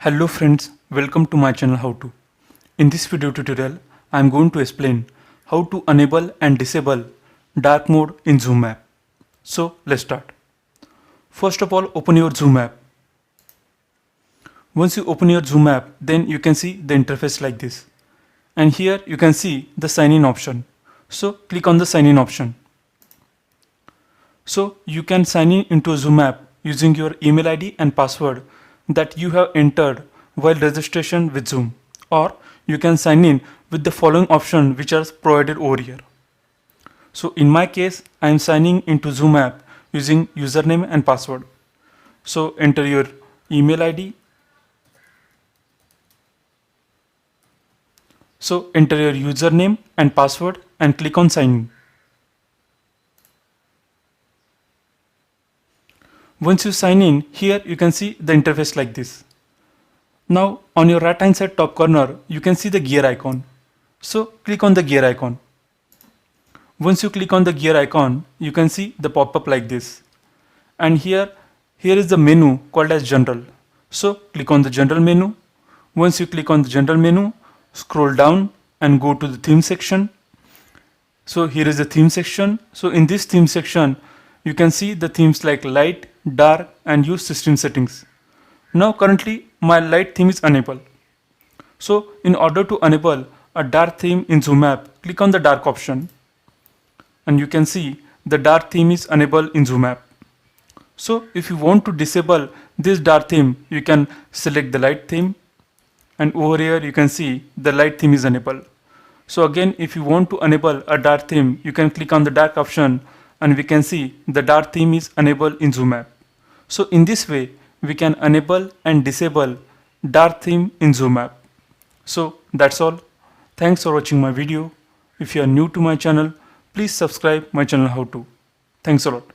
Hello friends, welcome to my channel How To. In this video tutorial, I am going to explain how to enable and disable dark mode in Zoom app. So let's start. First of all, open your Zoom app. Once you open your Zoom app, then you can see the interface like this. And here you can see the sign in option. So click on the sign in option. So you can sign in into Zoom app using your email ID and password that you have entered while registration with Zoom, or you can sign in with the following option which are provided over here. So in my case, I am signing into Zoom app using username and password. So enter your email ID. So enter your username and password and click on sign in. Once you sign in, here you can see the interface like this. Now on your right hand side top corner, you can see the gear icon. So click on the gear icon. Once you click on the gear icon, you can see the pop-up like this. And here is the menu called as general. So click on the general menu. Once you click on the general menu, scroll down and go to the theme section. So here is the theme section. So in this theme section, you can see the themes like light, dark and use system settings. Now currently my light theme is enabled. So in order to enable a dark theme in Zoom app, click on the dark option and you can see the dark theme is enabled in Zoom app. So if you want to disable this dark theme, you can select the light theme and over here you can see the light theme is enabled. So again, if you want to enable a dark theme, you can click on the dark option and we can see the dark theme is enabled in Zoom app. So in this way, we can enable and disable dark theme in Zoom app. So that's all. Thanks for watching my video. If you are new to my channel, please subscribe my channel How To. Thanks a lot.